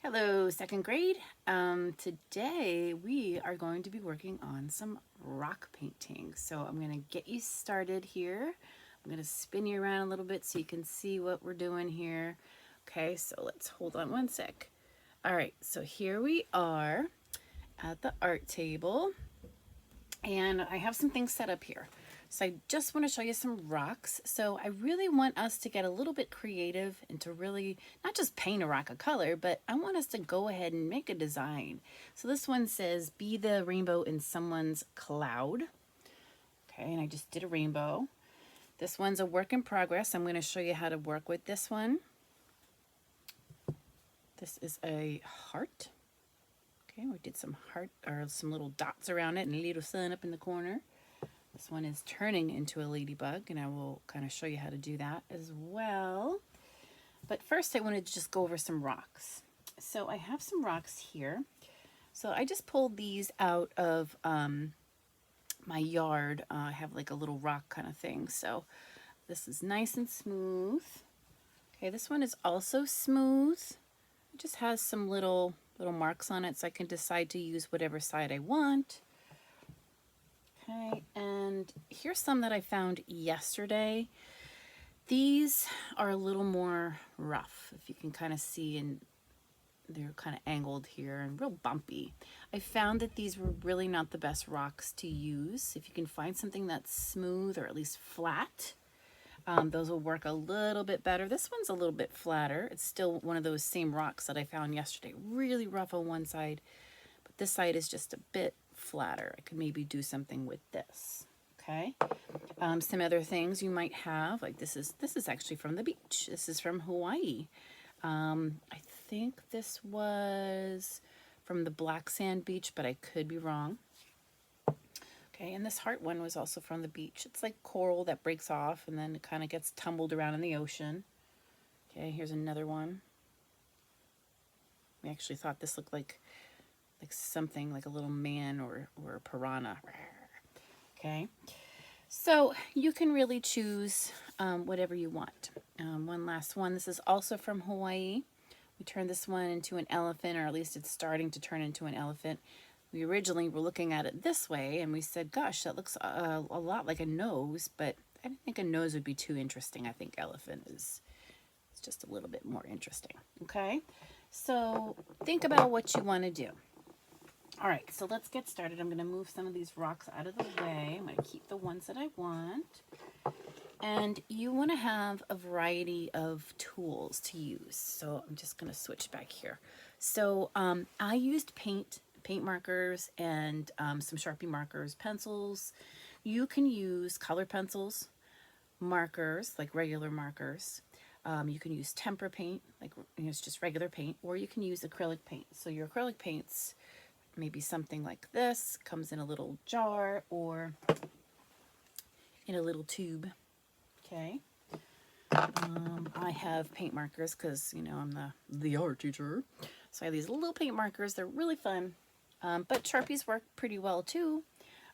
Hello, second grade. Today we are going to be working on some rock painting. So I'm going to get you started here. I'm going to spin you around a little bit so you can see what we're doing here. Okay, so let's hold on one sec. All right, so here we are at the art table, and I have some things set up here. So I just want to show you some rocks. So I really want us to get a little bit creative and to really not just paint a rock a color, but I want us to go ahead and make a design. So this one says, be the rainbow in someone's cloud. Okay, and I just did a rainbow. This one's a work in progress. I'm going to show you how to work with this one. This is a heart. Okay, we did some heart or some little dots around it and a little sun up in the corner. This one is turning into a ladybug, and I will kind of show you how to do that as well. But first I wanted to just go over some rocks. So I have some rocks here. So I just pulled these out of my yard. I have like a little rock kind of thing. So this is nice and smooth. Okay, this one is also smooth. It just has some little marks on it, so I can decide to use whatever side I want. Okay, and here's some that I found yesterday. These are a little more rough, if you can kind of see, and they're kind of angled here and real bumpy. I found that these were really not the best rocks to use. If you can find something that's smooth or at least flat, those will work a little bit better. This one's a little bit flatter. It's still one of those same rocks that I found yesterday. Really rough on one side, but this side is just a bit flatter. I could maybe do something with this. Okay. Some other things you might have, like this is actually from the beach. This is from Hawaii. I think this was from the Black Sand Beach, but I could be wrong. Okay, and this heart one was also from the beach. It's like coral that breaks off and then it kind of gets tumbled around in the ocean. Okay, here's another one. We actually thought this looked like something like a little man or a piranha. Okay, so you can really choose whatever you want. One last one. This is also from Hawaii. We turned this one into an elephant, or at least it's starting to turn into an elephant. We originally were looking at it this way, and we said, gosh, that looks a lot like a nose, but I didn't think a nose would be too interesting. I think elephant is just a little bit more interesting. Okay, so think about what you want to do. All right, so let's get started. I'm going to move some of these rocks out of the way. I'm going to keep the ones that I want. And you want to have a variety of tools to use. So I'm just going to switch back here. So I used paint markers and some Sharpie markers, pencils. You can use color pencils, markers, like regular markers. You can use tempera paint, like it's just regular paint, or you can use acrylic paint. So your acrylic paints, maybe something like this, comes in a little jar or in a little tube. Okay. I have paint markers because, you know, I'm the art teacher. So I have these little paint markers. They're really fun. But Sharpies work pretty well too.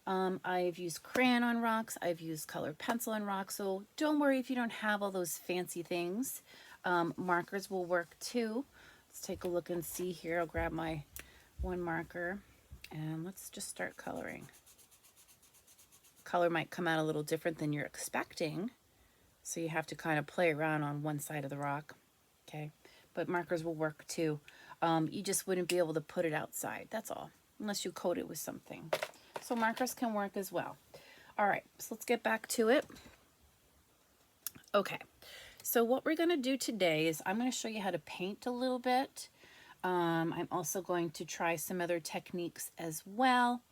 I've used crayon on rocks. I've used colored pencil on rocks. So don't worry if you don't have all those fancy things. Markers will work too. Let's take a look and see here. I'll grab my one marker and let's just start coloring. Color might come out a little different than you're expecting, so you have to kind of play around on one side of the rock. Okay, but markers will work too. You just wouldn't be able to put it outside, that's all, unless you coat it with something. So markers can work as well. All right, so let's get back to it. Okay, so what we're going to do today is I'm going to show you how to paint a little bit. I'm also going to try some other techniques as well.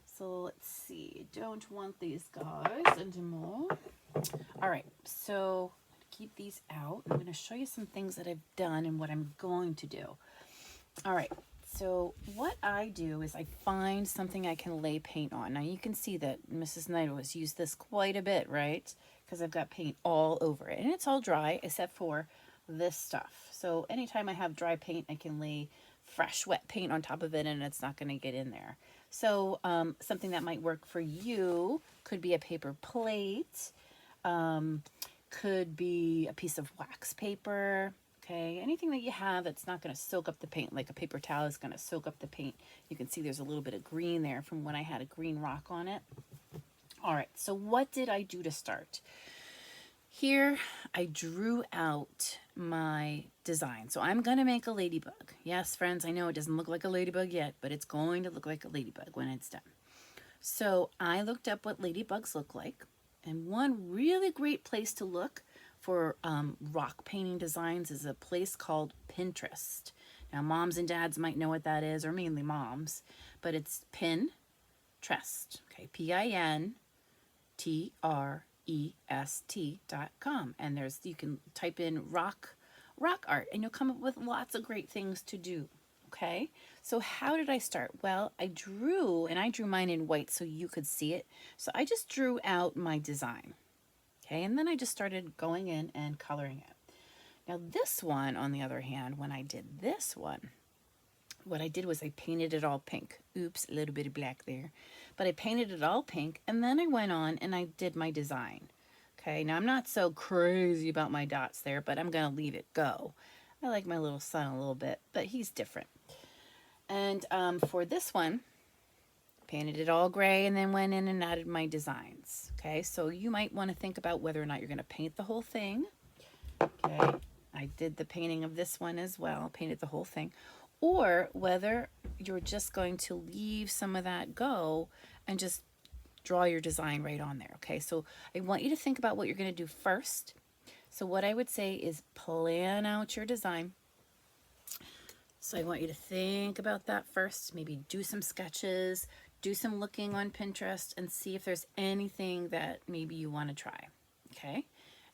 So let's see, don't want these guys anymore. All right, so keep these out. I'm going to show you some things that I've done and what I'm going to do. All right, so what I do is I find something I can lay paint on. Now you can see that Mrs. Naito has used this quite a bit, right? Because I've got paint all over it, and it's all dry except for this stuff. So anytime I have dry paint, I can lay fresh wet paint on top of it and it's not going to get in there. So something that might work for you could be a paper plate, could be a piece of wax paper, Okay, anything that you have that's not going to soak up the paint, like a paper towel is going to soak up the paint. You can see there's a little bit of green there from when I had a green rock on it. All right, so what did I do to start? Here, I drew out my design. So I'm going to make a ladybug. Yes, friends, I know it doesn't look like a ladybug yet, but it's going to look like a ladybug when it's done. So I looked up what ladybugs look like. And one really great place to look for rock painting designs is a place called Pinterest. Now, moms and dads might know what that is, or mainly moms, but it's Pinterest. Okay, PINTREST.com, and you can type in rock art, and you'll come up with lots of great things to do. Okay, so how did I start? Well, I drew mine in white so you could see it. So I just drew out my design. Okay, and then I just started going in and coloring it. Now this one, on the other hand, when I did this one, what I did was I painted it all pink. Oops, a little bit of black there. But I painted it all pink, and then I went on and I did my design. Okay, now I'm not so crazy about my dots there, but I'm going to leave it go. I like my little son a little bit, but he's different. And for this one, painted it all gray and then went in and added my designs. Okay, so you might want to think about whether or not you're going to paint the whole thing. Okay, I did the painting of this one as well, painted the whole thing. Or whether you're just going to leave some of that go and just draw your design right on there. Okay, so I want you to think about what you're going to do first. So what I would say is plan out your design. So I want you to think about that first, maybe do some sketches, do some looking on Pinterest, and see if there's anything that maybe you want to try. Okay,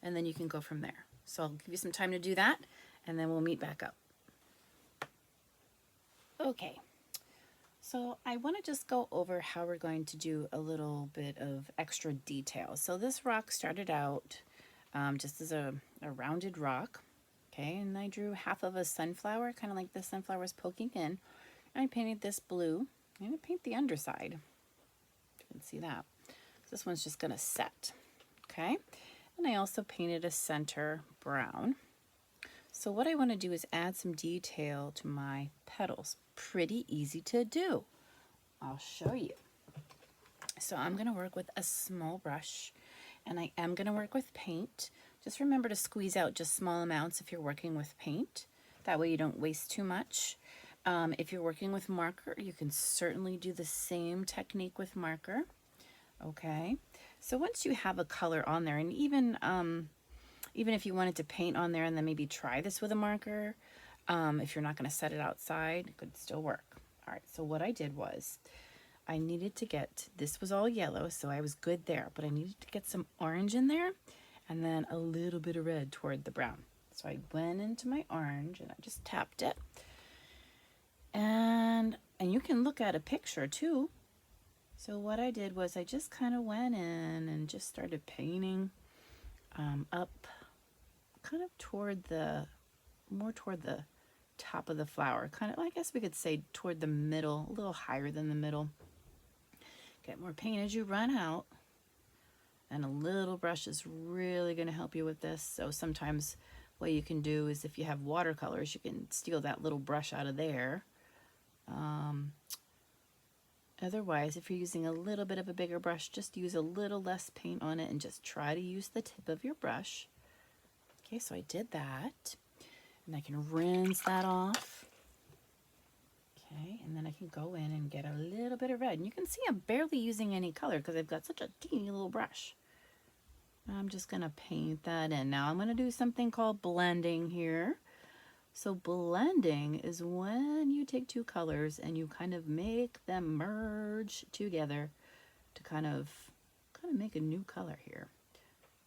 and then you can go from there. So I'll give you some time to do that, and then we'll meet back up. Okay, so I want to just go over how we're going to do a little bit of extra detail. So this rock started out just as a rounded rock. Okay, and I drew half of a sunflower, kind of like the sunflower was poking in. And I painted this blue. I'm going to paint the underside. You can see that. This one's just going to set. Okay, and I also painted a center brown. So what I want to do is add some detail to my petals. Pretty easy to do. I'll show you. So I'm going to work with a small brush, and I am going to work with paint. Just remember to squeeze out just small amounts if you're working with paint. That way you don't waste too much. If you're working with marker, you can certainly do the same technique with marker. Okay, so once you have a color on there, and even if you wanted to paint on there and then maybe try this with a marker, if you're not going to set it outside, it could still work. All right, so what I did was I needed to get, this was all yellow, so I was good there, but I needed to get some orange in there and then a little bit of red toward the brown. So I went into my orange and I just tapped it. And you can look at a picture too. So what I did was I just kind of went in and just started painting up kind of more toward the top of the flower. Kind of, I guess we could say toward the middle, a little higher than the middle. Get more paint as you run out. And a little brush is really going to help you with this. So sometimes what you can do is if you have watercolors, you can steal that little brush out of there. Otherwise, if you're using a little bit of a bigger brush, just use a little less paint on it and just try to use the tip of your brush. Okay, so I did that. And I can rinse that off. Okay, and then I can go in and get a little bit of red. And you can see I'm barely using any color because I've got such a teeny little brush. I'm just going to paint that in. Now I'm going to do something called blending here. So blending is when you take two colors and you kind of make them merge together to kind of make a new color here.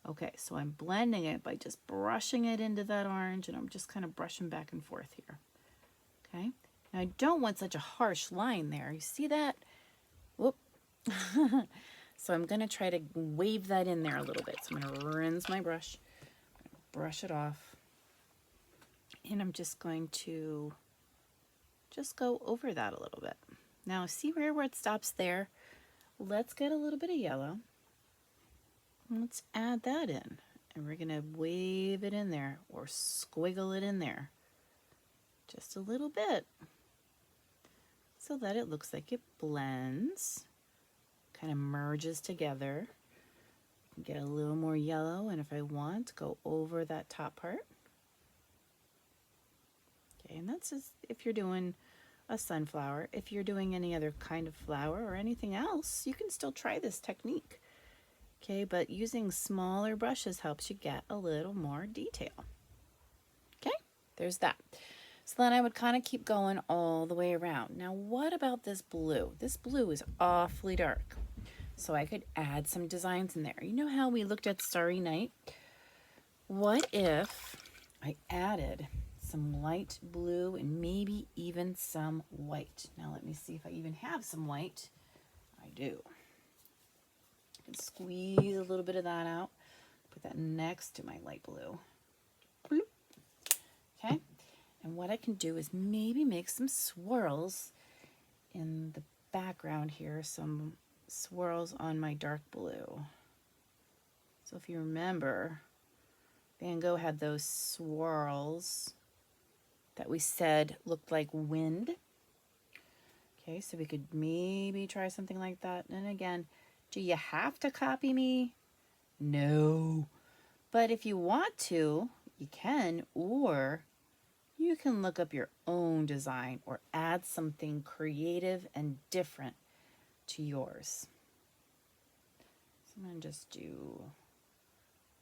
Okay, so I'm blending it by just brushing it into that orange, and I'm just kind of brushing back and forth here. Okay, now I don't want such a harsh line there. You see that? Whoop. So I'm going to try to wave that in there a little bit. So I'm going to rinse my brush, brush it off, and I'm just going to just go over that a little bit. Now see where it stops there? Let's get a little bit of yellow. Let's add that in. And we're going to wave it in there or squiggle it in there just a little bit so that it looks like it blends, kind of merges together. Get a little more yellow, and if I want, go over that top part. Okay, and that's just if you're doing a sunflower. If you're doing any other kind of flower or anything else, you can still try this technique. Okay, but using smaller brushes helps you get a little more detail. Okay, there's that. So then I would kind of keep going all the way around. Now, what about this blue? This blue is awfully dark. So I could add some designs in there. You know how we looked at Starry Night? What if I added some light blue and maybe even some white? Now let me see if I even have some white. I do. I can squeeze a little bit of that out. Put that next to my light blue. Bloop. Okay. And what I can do is maybe make some swirls in the background here. Some swirls on my dark blue. So if you remember, Van Gogh had those swirls that we said looked like wind. Okay, so we could maybe try something like that. And again, do you have to copy me? No. But if you want to, you can, or you can look up your own design or add something creative and different to yours. So I'm going to just do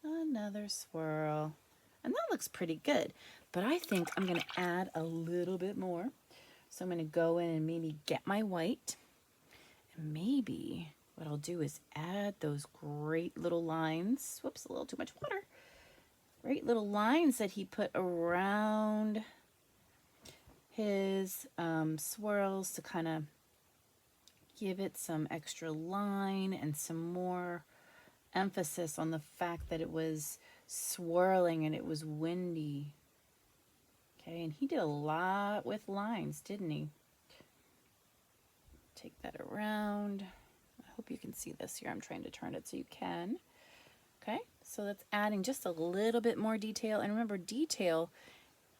another swirl. And that looks pretty good. But I think I'm going to add a little bit more. So I'm going to go in and maybe get my white. And maybe what I'll do is add those great little lines. Whoops, a little too much water. Great little lines that he put around his swirls to kind of give it some extra line and some more emphasis on the fact that it was swirling and it was windy. Okay, and he did a lot with lines, didn't he? Take that around. I hope you can see this here. I'm trying to turn it so you can. Okay, so that's adding just a little bit more detail. And remember, detail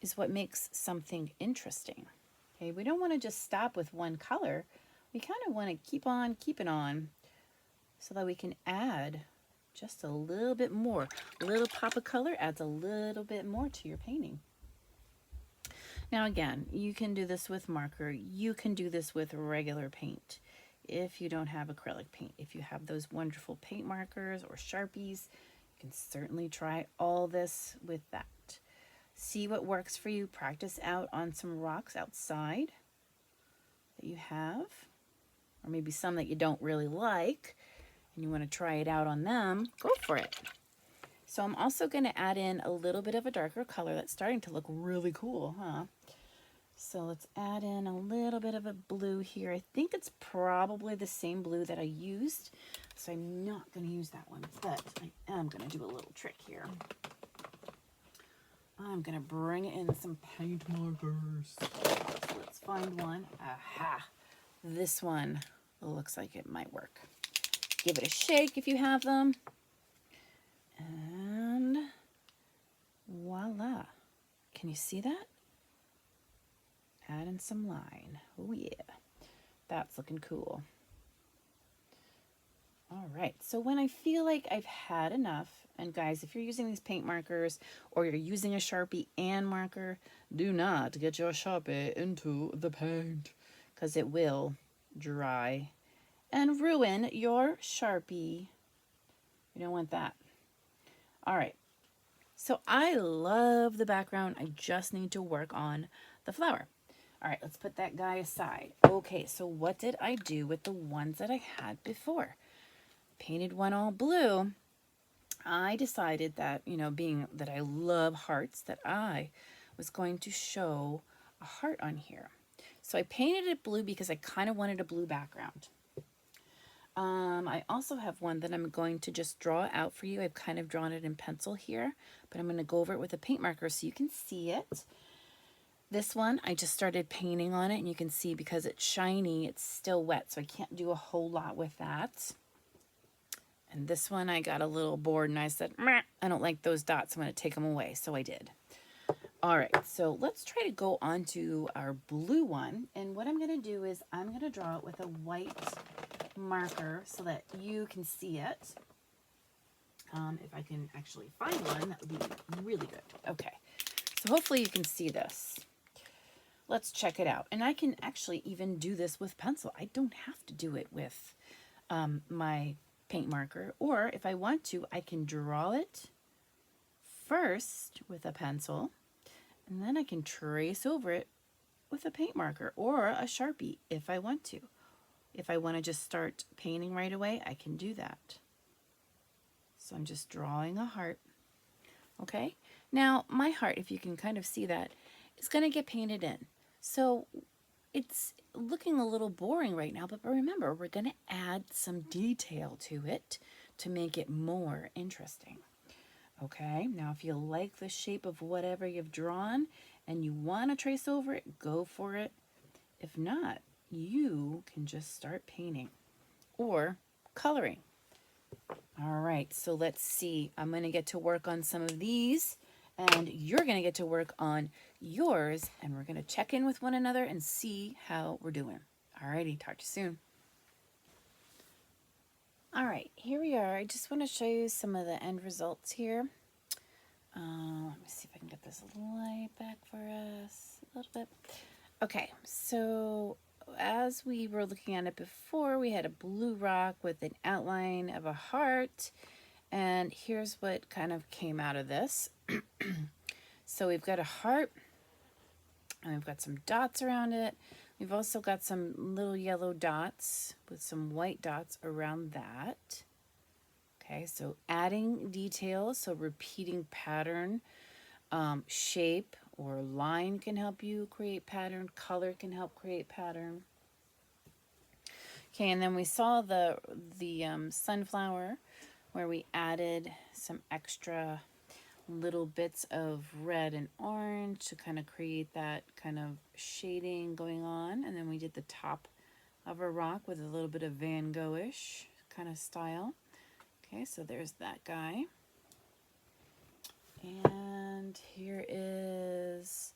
is what makes something interesting. Okay, we don't want to just stop with one color. We kind of want to keep on keeping on so that we can add just a little bit more. A little pop of color adds a little bit more to your painting. Now again, you can do this with marker. You can do this with regular paint if you don't have acrylic paint. If you have those wonderful paint markers or Sharpies, you can certainly try all this with that. See what works for you. Practice out on some rocks outside that you have, or maybe some that you don't really like and you want to try it out on them. Go for it. So I'm also going to add in a little bit of a darker color that's starting to look really cool, huh? So let's add in a little bit of a blue here. I think it's probably the same blue that I used, so I'm not going to use that one, but I am going to do a little trick here. I'm going to bring in some paint markers. So let's find one. Aha! This one looks like it might work. Give it a shake if you have them. And voila. Can you see that? Add in some line. Oh yeah. That's looking cool. All right, so when I feel like I've had enough, and guys, if you're using these paint markers or you're using a Sharpie and marker, do not get your Sharpie into the paint because it will dry and ruin your Sharpie. You don't want that. All right, so I love the background. I just need to work on the flower. All right, let's put that guy aside. Okay, so what did I do with the ones that I had before? Painted one all blue. I decided that, you know, being that I love hearts, that I was going to show a heart on here. So I painted it blue because I kind of wanted a blue background. I also have one that I'm going to just draw out for you. I've kind of drawn it in pencil here, but I'm going to go over it with a paint marker so you can see it. This one, I just started painting on it, and you can see because it's shiny, it's still wet, so I can't do a whole lot with that. And this one I got a little bored and I said, "Meh, I don't like those dots. I'm going to take them away." So I did. All right, so let's try to go on to our blue one. And what I'm going to do is I'm going to draw it with a white marker so that you can see it. If I can actually find one, that would be really good. Okay, so hopefully you can see this. Let's check it out. And I can actually even do this with pencil. I don't have to do it with my paint marker. Or if I want to, I can draw it first with a pencil, and then I can trace over it with a paint marker or a Sharpie if I want to. If I want to just start painting right away, I can do that. So I'm just drawing a heart. Okay, now my heart, if you can kind of see that, is going to get painted in. So it's looking a little boring right now, but remember, we're going to add some detail to it to make it more interesting. Okay, now if you like the shape of whatever you've drawn and you want to trace over it, go for it. If not, you can just start painting or coloring. All right, so let's see. I'm going to get to work on some of these, and you're going to get to work on yours, and we're going to check in with one another and see how we're doing. All righty, talk to you soon. All right, here we are. I just want to show you some of the end results here. Let me see if I can get this light back for us a little bit. Okay, so as we were looking at it before, we had a blue rock with an outline of a heart, and here's what kind of came out of this. So we've got a heart, and we've got some dots around it. We've also got some little yellow dots with some white dots around that. Okay, so adding details, so repeating pattern, shape or line can help you create pattern, color can help create pattern. Okay, and then we saw the sunflower where we added some extra little bits of red and orange to kind of create that kind of shading going on. And then we did the top of a rock with a little bit of Van Gogh-ish kind of style. Okay, so there's that guy. And here is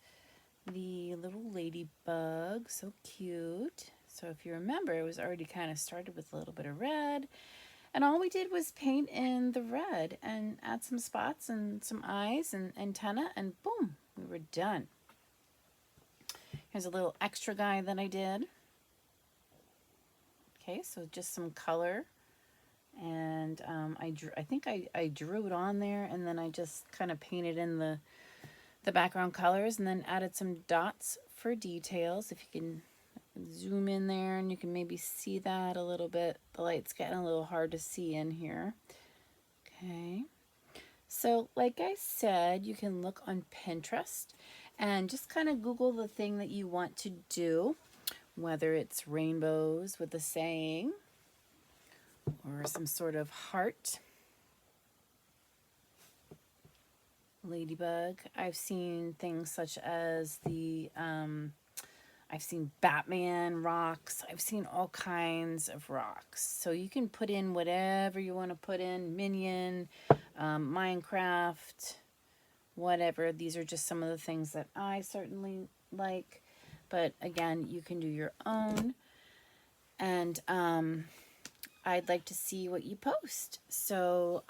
the little ladybug, so cute. So if you remember, it was already kind of started with a little bit of red. And all we did was paint in the red and add some spots and some eyes and antenna, and boom, we were done. Here's a little extra guy that I did. Okay, so just some color. And I think I drew it on there, and then I just kind of painted in the background colors, and then added some dots for details. If you can zoom in there and you can maybe see that a little bit. The light's getting a little hard to see in here. Okay, so like I said, you can look on Pinterest and just kind of Google the thing that you want to do, whether it's rainbows with a saying or some sort of heart, ladybug. I've seen things such as the I've seen Batman rocks. I've seen all kinds of rocks. So you can put in whatever you want to put in. Minion, Minecraft, whatever. These are just some of the things that I certainly like. But again, you can do your own. And I'd like to see what you post. So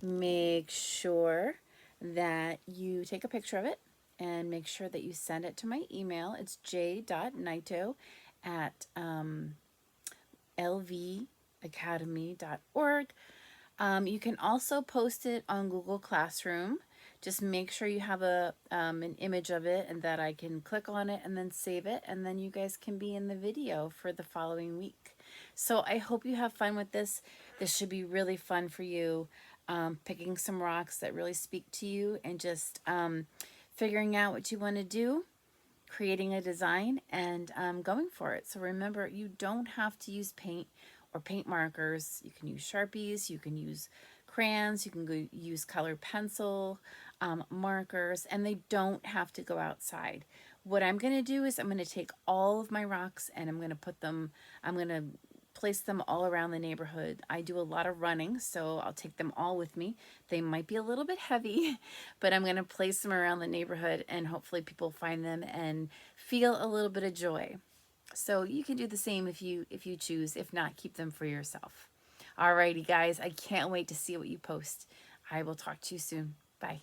make sure that you take a picture of it and make sure that you send it to my email. It's j.naito@lvacademy.org. You can also post it on Google Classroom. Just make sure you have an image of it and that I can click on it and then save it, and then you guys can be in the video for the following week. So I hope you have fun with this. This should be really fun for you, picking some rocks that really speak to you and just figuring out what you want to do, creating a design, and going for it. So remember, you don't have to use paint or paint markers. You can use Sharpies, you can use crayons, you can use color pencil, markers, and they don't have to go outside. What I'm going to do is I'm going to take all of my rocks and I'm going to place them all around the neighborhood. I do a lot of running, so I'll take them all with me. They might be a little bit heavy, but I'm going to place them around the neighborhood, and hopefully people find them and feel a little bit of joy. So you can do the same if you choose. If not, keep them for yourself. Alrighty, guys, I can't wait to see what you post. I will talk to you soon. Bye.